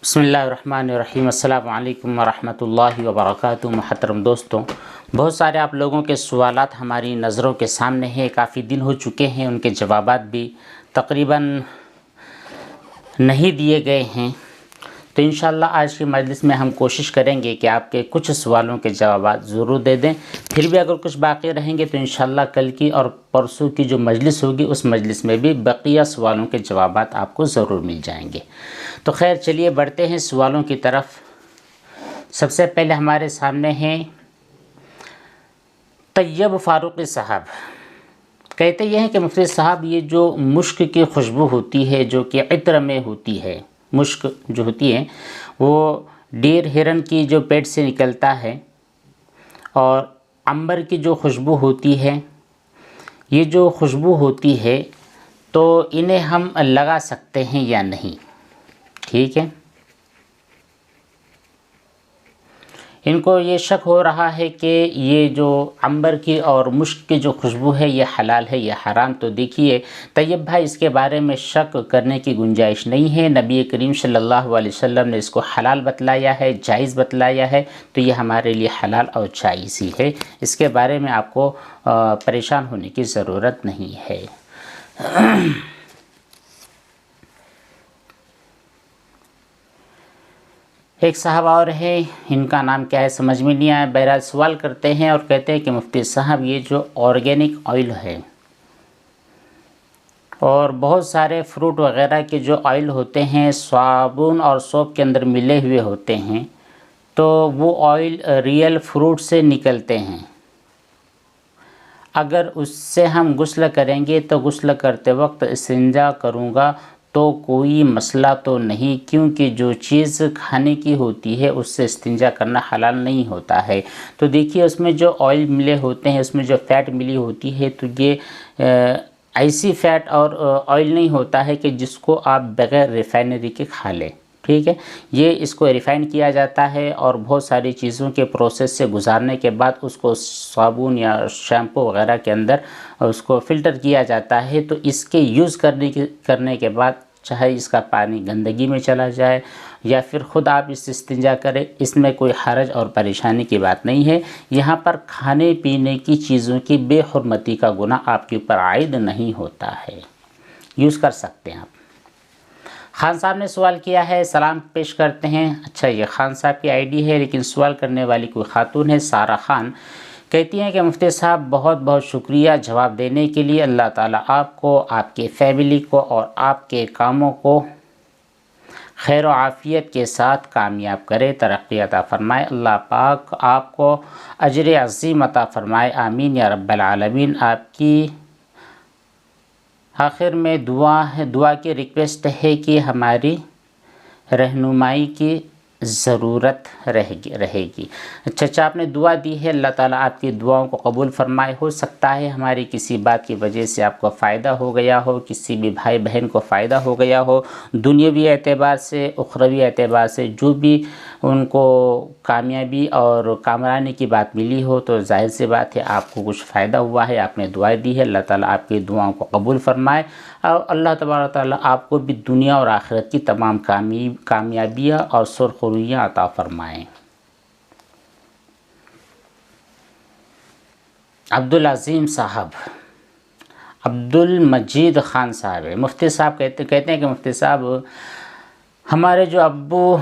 بسم اللہ الرحمن الرحیم۔ السلام علیکم ورحمۃ اللہ وبرکاتہ۔ محترم دوستوں، بہت سارے آپ لوگوں کے سوالات ہماری نظروں کے سامنے ہیں، کافی دن ہو چکے ہیں، ان کے جوابات بھی تقریباً نہیں دیے گئے ہیں، تو انشاءاللہ آج کی مجلس میں ہم کوشش کریں گے کہ آپ کے کچھ سوالوں کے جوابات ضرور دے دیں۔ پھر بھی اگر کچھ باقی رہیں گے تو انشاءاللہ کل کی اور پرسوں کی جو مجلس ہوگی اس مجلس میں بھی بقیہ سوالوں کے جوابات آپ کو ضرور مل جائیں گے۔ تو خیر چلیے بڑھتے ہیں سوالوں کی طرف۔ سب سے پہلے ہمارے سامنے ہیں طیب فاروقی صاحب، کہتے یہ ہیں کہ مفتی صاحب یہ جو مشک کی خوشبو ہوتی ہے جو کہ عطر میں ہوتی ہے، مشک جو ہوتی ہے وہ ڈیر ہرن کی جو پیٹ سے نکلتا ہے، اور عنبر کی جو خوشبو ہوتی ہے، یہ جو خوشبو ہوتی ہے تو انہیں ہم لگا سکتے ہیں یا نہیں؟ ٹھیک ہے، ان کو یہ شک ہو رہا ہے کہ یہ جو عنبر کی اور مشک کی جو خوشبو ہے یہ حلال ہے یا حرام۔ تو دیکھیے طیب بھائی، اس کے بارے میں شک کرنے کی گنجائش نہیں ہے۔ نبی کریم صلی اللہ علیہ وسلم نے اس کو حلال بتلایا ہے، جائز بتلایا ہے، تو یہ ہمارے لیے حلال اور جائز ہی ہے۔ اس کے بارے میں آپ کو پریشان ہونے کی ضرورت نہیں ہے۔ ایک صاحب اور ہے، ان کا نام کیا ہے سمجھ میں نہیں آیا، بہرحال سوال کرتے ہیں اور کہتے ہیں کہ مفتی صاحب یہ جو آرگینک آئل ہے اور بہت سارے فروٹ وغیرہ کے جو آئل ہوتے ہیں صابن اور سوپ کے اندر ملے ہوئے ہوتے ہیں، تو وہ آئل ریئل فروٹ سے نکلتے ہیں، اگر اس سے ہم غسل کریں گے تو غسل کرتے وقت استنجا کروں گا تو کوئی مسئلہ تو نہیں، کیونکہ جو چیز کھانے کی ہوتی ہے اس سے استنجا کرنا حلال نہیں ہوتا ہے۔ تو دیکھیے اس میں جو آئل ملے ہوتے ہیں، اس میں جو فیٹ ملی ہوتی ہے، تو یہ ایسی فیٹ اور آئل نہیں ہوتا ہے کہ جس کو آپ بغیر ریفائنری کے کھا لیں۔ ٹھیک ہے، یہ اس کو ریفائن کیا جاتا ہے اور بہت ساری چیزوں کے پروسیس سے گزارنے کے بعد اس کو صابن یا شیمپو وغیرہ کے اندر اس کو فلٹر کیا جاتا ہے۔ تو اس کے یوز کرنے کے بعد چاہے اس کا پانی گندگی میں چلا جائے یا پھر خود آپ اس سے استنجا کریں، اس میں کوئی حرج اور پریشانی کی بات نہیں ہے۔ یہاں پر کھانے پینے کی چیزوں کی بے حرمتی کا گناہ آپ کے اوپر عائد نہیں ہوتا ہے، یوز کر سکتے ہیں آپ۔ خان صاحب نے سوال کیا ہے، سلام پیش کرتے ہیں۔ اچھا، یہ خان صاحب کی آئی ڈی ہے لیکن سوال کرنے والی کوئی خاتون ہے، سارہ خان، کہتی ہیں کہ مفتی صاحب بہت بہت شکریہ جواب دینے کے لیے، اللہ تعالیٰ آپ کو، آپ کے فیملی کو اور آپ کے کاموں کو خیر و عافیت کے ساتھ کامیاب کرے، ترقی عطا فرمائے، اللہ پاک آپ کو اجر عظیم عطا فرمائے، آمین یا رب العالمین۔ آپ کی آخر میں دعا کی ریکویسٹ ہے کہ ہماری رہنمائی کی ضرورت رہے گی۔ اچھا آپ نے دعا دی ہے، اللہ تعالیٰ آپ کی دعاؤں کو قبول فرمائے۔ ہو سکتا ہے ہماری کسی بات کی وجہ سے آپ کو فائدہ ہو گیا ہو، کسی بھی بھائی بہن کو فائدہ ہو گیا ہو، دنیاوی اعتبار سے، اخروی اعتبار سے، جو بھی ان کو کامیابی اور کامرانی کی بات ملی ہو، تو ظاہر سی بات ہے آپ کو کچھ فائدہ ہوا ہے، آپ نے دعائیں دی ہے، اللہ تعالیٰ آپ کی دعاؤں کو قبول فرمائے، اور اللہ تبارک تعالیٰ آپ کو بھی دنیا اور آخرت کی تمام کامیابیاں اور سرخرویاں عطا فرمائیں۔ عبدالعظیم صاحب، عبدالمجید خان صاحب ہے، مفتی صاحب کہتے ہیں کہ مفتی صاحب ہمارے جو ابو،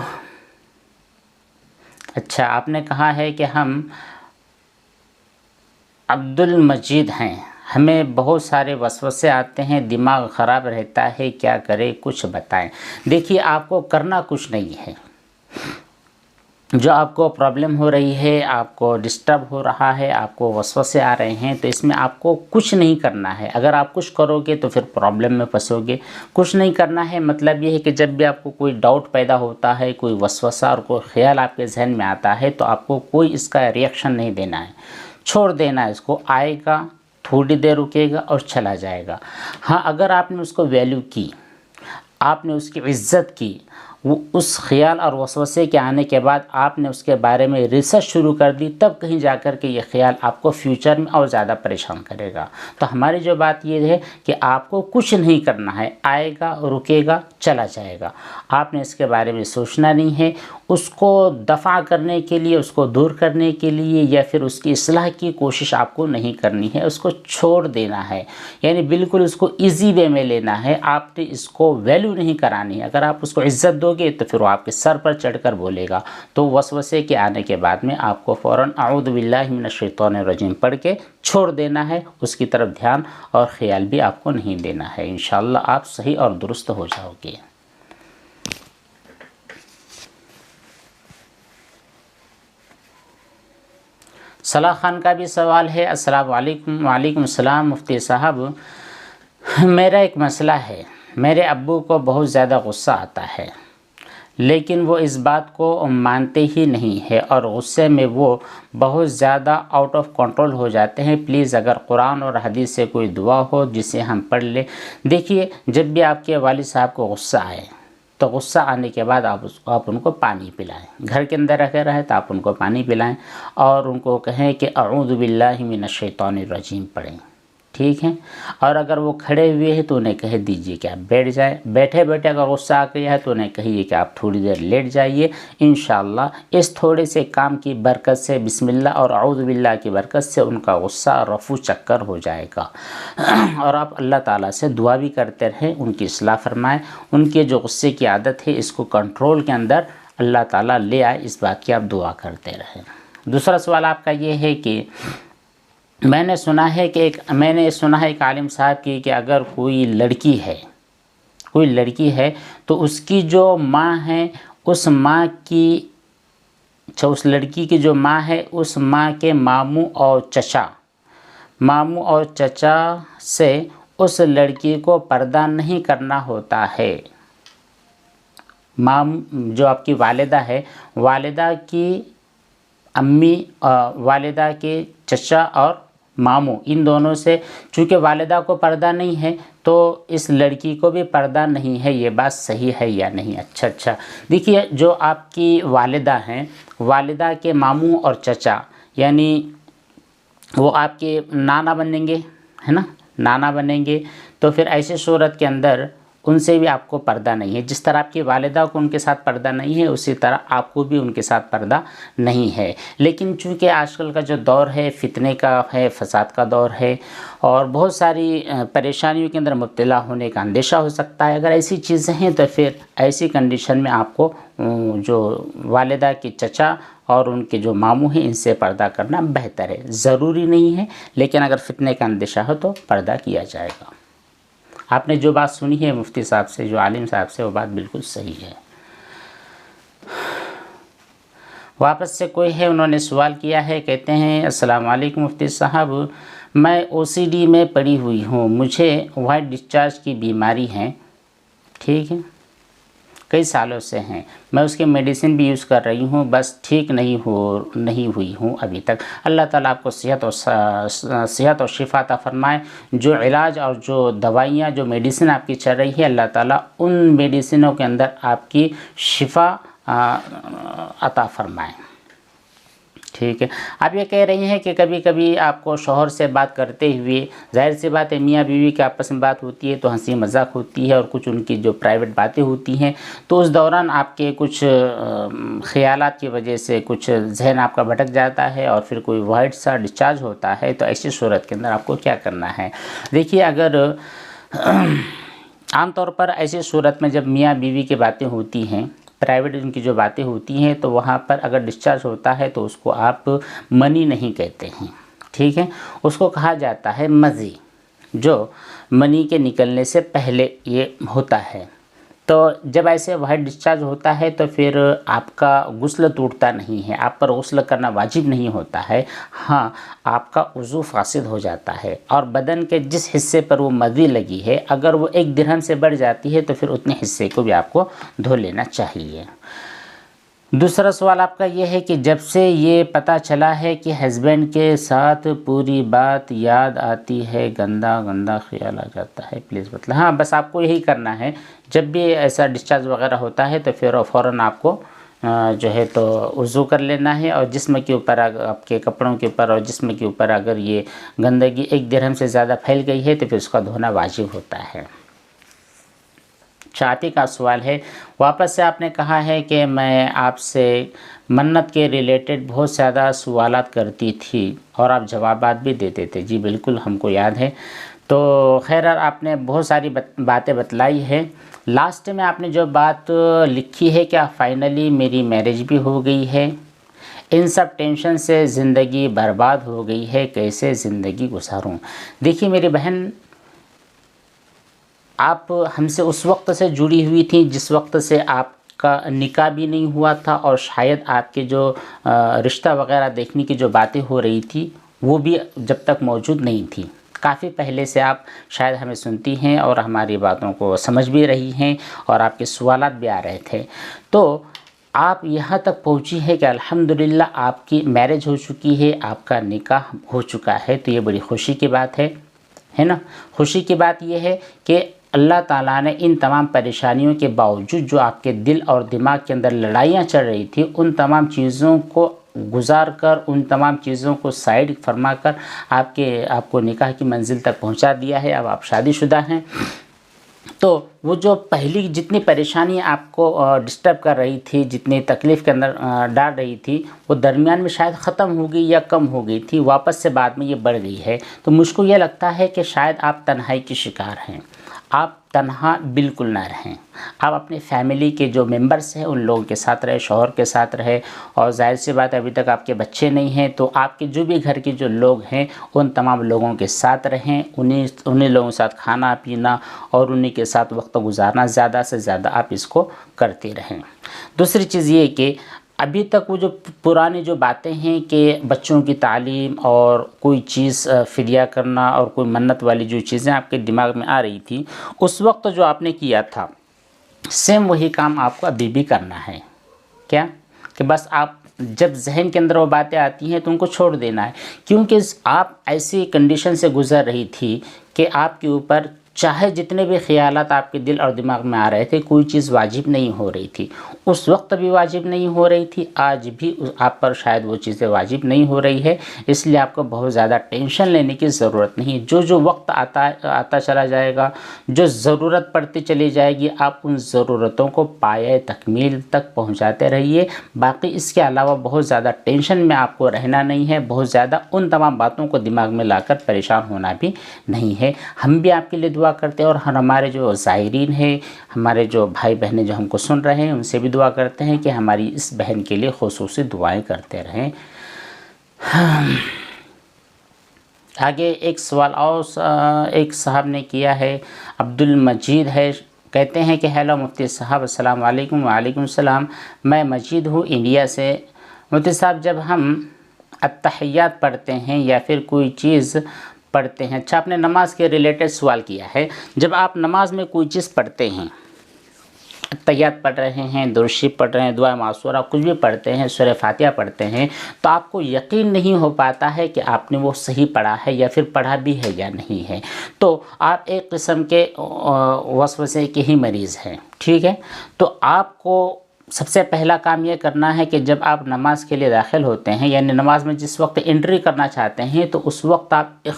اچھا آپ نے کہا ہے کہ ہم عبدالمجید ہیں، ہمیں بہت سارے وسوسے آتے ہیں، دماغ خراب رہتا ہے، کیا کرے کچھ بتائیں۔ دیکھیے آپ کو کرنا کچھ نہیں ہے، جو آپ کو پرابلم ہو رہی ہے، آپ کو ڈسٹرب ہو رہا ہے، آپ کو وسوسے آ رہے ہیں، تو اس میں آپ کو کچھ نہیں کرنا ہے۔ اگر آپ کچھ کرو گے تو پھر پرابلم میں پھنسو گے۔ کچھ نہیں کرنا ہے مطلب یہ ہے کہ جب بھی آپ کو کوئی ڈاؤٹ پیدا ہوتا ہے، کوئی وسوسہ اور کوئی خیال آپ کے ذہن میں آتا ہے، تو آپ کو کوئی اس کا ریئیکشن نہیں دینا ہے، چھوڑ دینا ہے اس کو، آئے گا تھوڑی دیر رکے گا اور چلا جائے گا۔ ہاں اگر آپ نے اس کو ویلیو کی، آپ نے اس کی عزت کی، وہ اس خیال اور وسوسے کے آنے کے بعد آپ نے اس کے بارے میں ریسرچ شروع کر دی، تب کہیں جا کر کے یہ خیال آپ کو فیوچر میں اور زیادہ پریشان کرے گا۔ تو ہماری جو بات یہ ہے کہ آپ کو کچھ نہیں کرنا ہے، آئے گا رکے گا چلا جائے گا، آپ نے اس کے بارے میں سوچنا نہیں ہے۔ اس کو دفع کرنے کے لیے، اس کو دور کرنے کے لیے یا پھر اس کی اصلاح کی کوشش آپ کو نہیں کرنی ہے، اس کو چھوڑ دینا ہے، یعنی بالکل اس کو ایزی وے میں لینا ہے۔ آپ نے اس کو ویلیو نہیں کرانی ہے۔ اگر آپ اس کو عزت دو گے تو پھر وہ آپ کے سر پر چڑھ کر بولے گا۔ تو وسوسے کے آنے کے بعد میں آپ کو فوراً اعوذ باللہ من الشیطان الرجیم پڑھ کے چھوڑ دینا ہے، اس کی طرف دھیان اور خیال بھی آپ کو نہیں دینا ہے۔ انشاءاللہ آپ صحیح اور درست ہو جاؤ گے۔ صلاح خان کا بھی سوال ہے۔ السلام علیکم۔ وعلیکم السلام مفتی صاحب، میرا ایک مسئلہ ہے، میرے ابو کو بہت زیادہ غصہ آتا ہے، لیکن وہ اس بات کو مانتے ہی نہیں ہے اور غصے میں وہ بہت زیادہ آؤٹ آف کنٹرول ہو جاتے ہیں۔ پلیز اگر قرآن اور حدیث سے کوئی دعا ہو جسے ہم پڑھ لیں۔ دیکھیے، جب بھی آپ کے والد صاحب کو غصہ آئے تو غصہ آنے کے بعد آپ ان کو پانی پلائیں۔ گھر کے اندر رکھے رہے تو آپ ان کو پانی پلائیں اور ان کو کہیں کہ اعوذ باللہ من الشیطان الرجیم پڑھیں، ٹھیک ہے؟ اور اگر وہ کھڑے ہوئے ہیں تو انہیں کہہ دیجئے کہ آپ بیٹھ جائیں۔ بیٹھے بیٹھے اگر غصہ آ گیا ہے تو انہیں کہیے کہ آپ تھوڑی دیر لیٹ جائیے۔ انشاءاللہ اس تھوڑے سے کام کی برکت سے، بسم اللہ اور اعوذ باللہ کی برکت سے ان کا غصہ رفو چکر ہو جائے گا۔ اور آپ اللہ تعالیٰ سے دعا بھی کرتے رہیں، ان کی اصلاح فرمائیں، ان کے جو غصے کی عادت ہے اس کو کنٹرول کے اندر اللہ تعالیٰ لے آئے، اس بات کی آپ دعا کرتے رہیں۔ دوسرا سوال آپ کا یہ ہے کہ میں نے سنا ہے ایک عالم صاحب کی کہ اگر کوئی لڑکی ہے تو اس کی جو ماں ہے، اس لڑکی کی جو ماں ہے، اس ماں کے ماموں اور چچا سے اس لڑکی کو پردہ نہیں کرنا ہوتا ہے۔ جو آپ کی والدہ ہے، والدہ کی امی، والدہ کے چچا اور ماموں، ان دونوں سے چونکہ والدہ کو پردہ نہیں ہے تو اس لڑکی کو بھی پردہ نہیں ہے۔ یہ بات صحیح ہے یا نہیں؟ اچھا دیکھیے، جو آپ کی والدہ ہیں، والدہ کے ماموں اور چچا یعنی وہ آپ کے نانا بنیں گے، ہے نا، نانا بنیں گے، تو پھر ایسی صورت کے اندر ان سے بھی آپ کو پردہ نہیں ہے۔ جس طرح آپ کی والدہ کو ان کے ساتھ پردہ نہیں ہے، اسی طرح آپ کو بھی ان کے ساتھ پردہ نہیں ہے۔ لیکن چونکہ آج کل کا جو دور ہے فتنے کا ہے، فساد کا دور ہے اور بہت ساری پریشانیوں کے اندر مبتلا ہونے کا اندیشہ ہو سکتا ہے، اگر ایسی چیزیں ہیں تو پھر ایسی کنڈیشن میں آپ کو جو والدہ کے چچا اور ان کے جو ماموں ہیں ان سے پردہ کرنا بہتر ہے۔ ضروری نہیں ہے، لیکن اگر فتنے کا اندیشہ ہو تو پردہ کیا جائے گا۔ آپ نے جو بات سنی ہے مفتی صاحب سے، جو عالم صاحب سے، وہ بات بالکل صحیح ہے۔ واپس سے کوئی ہے، انہوں نے سوال کیا ہے، کہتے ہیں السلام علیکم مفتی صاحب، میں OCD میں پڑی ہوئی ہوں، مجھے وائٹ ڈسچارج کی بیماری ہے، ٹھیک ہے، کئی سالوں سے ہیں، میں اس کی میڈیسن بھی یوز کر رہی ہوں، بس ٹھیک نہیں ہوئی ہوں ابھی تک۔ اللہ تعالیٰ آپ کو صحت اور شفا عطا فرمائے۔ جو علاج اور جو دوائیاں، جو میڈیسن آپ کی چل رہی ہے، اللہ تعالیٰ ان میڈیسنوں کے اندر آپ کی شفا عطا فرمائے، ٹھیک ہے۔ آپ یہ کہہ رہی ہیں کہ کبھی کبھی آپ کو شوہر سے بات کرتے ہوئے، ظاہر سی بات ہے میاں بیوی کے آپس میں بات ہوتی ہے تو ہنسی مذاق ہوتی ہے اور کچھ ان کی جو پرائیویٹ باتیں ہوتی ہیں، تو اس دوران آپ کے کچھ خیالات کی وجہ سے کچھ ذہن آپ کا بھٹک جاتا ہے اور پھر کوئی وائٹ سا ڈسچارج ہوتا ہے، تو ایسی صورت کے اندر آپ کو کیا کرنا ہے؟ دیکھیے، اگر عام طور پر ایسی صورت میں جب میاں بیوی کی باتیں ہوتی ہیں، پرائیویٹ ان کی جو باتیں ہوتی ہیں، تو وہاں پر اگر ڈسچارج ہوتا ہے تو اس کو آپ منی نہیں کہتے ہیں، ٹھیک ہے، اس کو کہا جاتا ہے مزی، جو منی کے نکلنے سے پہلے یہ ہوتا ہے۔ تو جب ایسے وائٹ ڈسچارج ہوتا ہے تو پھر آپ کا غسل ٹوٹتا نہیں ہے، آپ پر غسل کرنا واجب نہیں ہوتا ہے، ہاں آپ کا وضو فاسد ہو جاتا ہے، اور بدن کے جس حصے پر وہ مزی لگی ہے اگر وہ 1 درہم سے بڑھ جاتی ہے تو پھر اتنے حصے کو بھی آپ کو دھو لینا چاہیے۔ دوسرا سوال آپ کا یہ ہے کہ جب سے یہ پتہ چلا ہے کہ ہسبینڈ کے ساتھ پوری بات یاد آتی ہے، گندا گندا خیال آ جاتا ہے، پلیز بتلا۔ ہاں بس آپ کو یہی کرنا ہے، جب بھی ایسا ڈسچارج وغیرہ ہوتا ہے تو پھر فوراً آپ کو جو ہے تو وضو کر لینا ہے، اور جسم کے اوپر آپ کے کپڑوں کے اوپر اور جسم کے اوپر اگر یہ گندگی 1 درہم سے زیادہ پھیل گئی ہے تو پھر اس کا دھونا واجب ہوتا ہے۔ آپ ہی کا سوال ہے، واپس سے آپ نے کہا ہے کہ میں آپ سے منت کے ریلیٹڈ بہت زیادہ سوالات کرتی تھی اور آپ جوابات بھی دیتے تھے۔ جی بالکل ہم کو یاد ہے۔ تو خیر آپ نے بہت ساری باتیں بتلائی ہے۔ لاسٹ میں آپ نے جو بات لکھی ہے کہ فائنلی میری میرج بھی ہو گئی ہے، ان سب ٹینشن سے زندگی برباد ہو گئی ہے، کیسے زندگی گزاروں؟ دیکھیے میری بہن، آپ ہم سے اس وقت سے جڑی ہوئی تھیں جس وقت سے آپ کا نکاح بھی نہیں ہوا تھا، اور شاید آپ کے جو رشتہ وغیرہ دیکھنے کی جو باتیں ہو رہی تھی وہ بھی جب تک موجود نہیں تھی۔ کافی پہلے سے آپ شاید ہمیں سنتی ہیں اور ہماری باتوں کو سمجھ بھی رہی ہیں، اور آپ کے سوالات بھی آ رہے تھے۔ تو آپ یہاں تک پہنچی ہے کہ الحمدللہ آپ کی میرج ہو چکی ہے، آپ کا نکاح ہو چکا ہے، تو یہ بڑی خوشی کی بات ہے نا۔ خوشی کی بات یہ ہے کہ اللہ تعالیٰ نے ان تمام پریشانیوں کے باوجود جو آپ کے دل اور دماغ کے اندر لڑائیاں چل رہی تھی، ان تمام چیزوں کو گزار کر، ان تمام چیزوں کو سائیڈ فرما کر آپ کو نکاح کی منزل تک پہنچا دیا ہے۔ اب آپ شادی شدہ ہیں، تو وہ جو پہلی جتنی پریشانی آپ کو ڈسٹرب کر رہی تھی، جتنی تکلیف کے اندر ڈال رہی تھی، وہ درمیان میں شاید ختم ہو گئی یا کم ہو گئی تھی، واپس سے بعد میں یہ بڑھ گئی ہے۔ تو مجھ کو یہ لگتا ہے کہ شاید آپ تنہائی کی شکار ہیں۔ آپ تنہا بالکل نہ رہیں، آپ اپنے فیملی کے جو ممبرس ہیں ان لوگوں کے ساتھ رہے، شوہر کے ساتھ رہے، اور ظاہر سی بات ابھی تک آپ کے بچے نہیں ہیں تو آپ کے جو بھی گھر کے جو لوگ ہیں ان تمام لوگوں کے ساتھ رہیں، انہیں لوگوں کے ساتھ کھانا پینا اور انہیں کے ساتھ وقت گزارنا زیادہ سے زیادہ آپ اس کو کرتے رہیں۔ دوسری چیز یہ کہ ابھی تک وہ جو پرانی جو باتیں ہیں کہ بچوں کی تعلیم اور کوئی چیز فدیہ کرنا اور کوئی منت والی جو چیزیں آپ کے دماغ میں آ رہی تھی، اس وقت جو آپ نے کیا تھا سیم وہی کام آپ کو ابھی بھی کرنا ہے۔ کیا کہ بس آپ جب ذہن کے اندر وہ باتیں آتی ہیں تو ان کو چھوڑ دینا ہے، کیونکہ آپ ایسی کنڈیشن سے گزر رہی تھی کہ آپ کے اوپر چاہے جتنے بھی خیالات آپ کے دل اور دماغ میں آ رہے تھے، کوئی چیز واجب نہیں ہو رہی تھی۔ اس وقت بھی واجب نہیں ہو رہی تھی، آج بھی آپ پر شاید وہ چیزیں واجب نہیں ہو رہی ہے، اس لیے آپ کو بہت زیادہ ٹینشن لینے کی ضرورت نہیں۔ جو وقت آتا چلا جائے گا، جو ضرورت پڑتی چلی جائے گی، آپ ان ضرورتوں کو پایۂ تکمیل تک پہنچاتے رہیے۔ باقی اس کے علاوہ بہت زیادہ ٹینشن میں آپ کو رہنا نہیں ہے، بہت زیادہ ان تمام باتوں کو دماغ میں لا کر پریشان ہونا بھی نہیں ہے۔ ہم بھی آپ کے لیے دعا کرتے ہیں، اور ہمارے جو زائرین ہیں، ہمارے جو بھائی بہنیں جو ہم کو سن رہے ہیں، ان سے بھی دعا کرتے ہیں کہ ہماری اس بہن کے لیے خصوصی دعائیں کرتے رہیں۔ آگے ایک سوال اور ایک صاحب نے کیا ہے، عبد المجید ہے، کہتے ہیں کہ ہیلو مفتی صاحب، السلام علیکم۔ وعلیکم السلام، میں مجید ہوں انڈیا سے۔ مفتی صاحب، جب ہم التحیات پڑھتے ہیں یا پھر کوئی چیز پڑھتے ہیں، اچھا آپ نے نماز کے ریلیٹڈ سوال کیا ہے، جب آپ نماز میں کوئی چیز پڑھتے ہیں، التحیات پڑھ رہے ہیں، درود شریف پڑھ رہے ہیں، دعا معصورہ کچھ بھی پڑھتے ہیں، سورہ فاتحہ پڑھتے ہیں، تو آپ کو یقین نہیں ہو پاتا ہے کہ آپ نے وہ صحیح پڑھا ہے یا پھر پڑھا بھی ہے یا نہیں ہے، تو آپ ایک قسم کے وسوسے کے ہی مریض ہیں، ٹھیک ہے؟ تو آپ کو سب سے پہلا کام یہ کرنا ہے کہ جب آپ نماز کے لیے داخل ہوتے ہیں، یعنی نماز میں جس وقت انٹری کرنا چاہتے ہیں، تو اس وقت آپ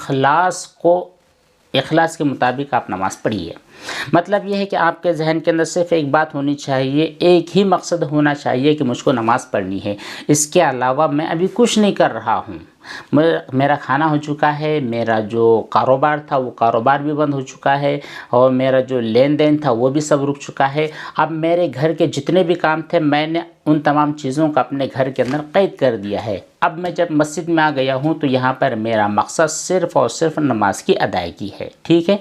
اخلاص کے مطابق آپ نماز پڑھیے۔ مطلب یہ ہے کہ آپ کے ذہن کے اندر صرف ایک بات ہونی چاہیے، ایک ہی مقصد ہونا چاہیے کہ مجھ کو نماز پڑھنی ہے، اس کے علاوہ میں ابھی کچھ نہیں کر رہا ہوں، میرا کھانا ہو چکا ہے، میرا جو کاروبار تھا وہ کاروبار بھی بند ہو چکا ہے، اور میرا جو لین دین تھا وہ بھی سب رک چکا ہے، اب میرے گھر کے جتنے بھی کام تھے میں نے ان تمام چیزوں کو اپنے گھر کے اندر قید کر دیا ہے، اب میں جب مسجد میں آ گیا ہوں تو یہاں پر میرا مقصد صرف اور صرف نماز کی ادائیگی ہے، ٹھیک ہے؟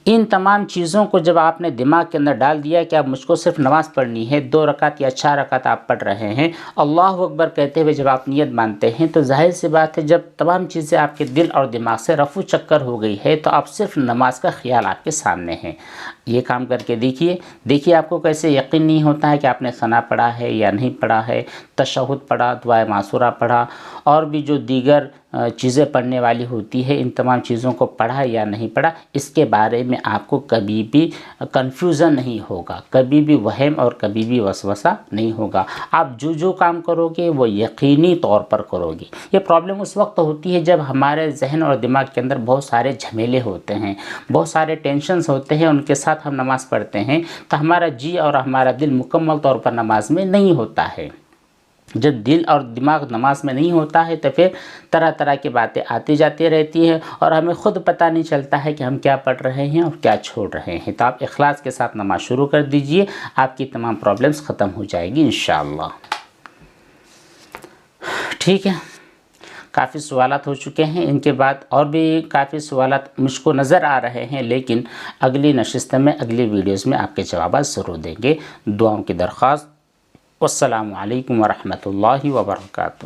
ان تمام چیزوں چیزوں کو جب آپ نے دماغ کے اندر ڈال دیا کہ اب مجھ کو صرف نماز پڑھنی ہے، 2 رکعت یا 4 رکعت آپ پڑھ رہے ہیں، اللہ اکبر کہتے ہوئے جب آپ نیت مانتے ہیں، تو ظاہر سی بات ہے جب تمام چیزیں آپ کے دل اور دماغ سے رفو چکر ہو گئی ہے تو اب صرف نماز کا خیال آپ کے سامنے ہے۔ یہ کام کر کے دیکھیے آپ کو کیسے یقین نہیں ہوتا ہے کہ آپ نے ثنا پڑھا ہے یا نہیں پڑھا ہے، تشہد پڑھا، دعائے معصورہ پڑھا، اور بھی جو دیگر چیزیں پڑھنے والی ہوتی ہے، ان تمام چیزوں کو پڑھا یا نہیں پڑھا، اس کے بارے میں آپ کو کبھی بھی کنفیوژن نہیں ہوگا، کبھی بھی وہم اور کبھی بھی وسوسہ نہیں ہوگا۔ آپ جو کام کرو گے وہ یقینی طور پر کرو گے۔ یہ پرابلم اس وقت ہوتی ہے جب ہمارے ذہن اور دماغ کے اندر بہت سارے جھمیلے ہوتے ہیں، بہت سارے ٹینشنز ہوتے ہیں، ان کے ساتھ ہم نماز پڑھتے ہیں تو ہمارا جی اور ہمارا دل مکمل طور پر نماز میں نہیں ہوتا ہے۔ جب دل اور دماغ نماز میں نہیں ہوتا ہے تو پھر طرح طرح کی باتیں آتی جاتی رہتی ہیں اور ہمیں خود پتہ نہیں چلتا ہے کہ ہم کیا پڑھ رہے ہیں اور کیا چھوڑ رہے ہیں۔ تو آپ اخلاص کے ساتھ نماز شروع کر دیجئے، آپ کی تمام پرابلمز ختم ہو جائے گی انشاءاللہ۔ ٹھیک ہے، کافی سوالات ہو چکے ہیں، ان کے بعد اور بھی کافی سوالات مجھ کو نظر آ رہے ہیں، لیکن اگلی نشست میں، اگلی ویڈیوز میں آپ کے جوابات ضرور دیں گے۔ دعاؤں کی درخواست۔ والسلام علیکم ورحمۃ اللہ وبرکاتہ۔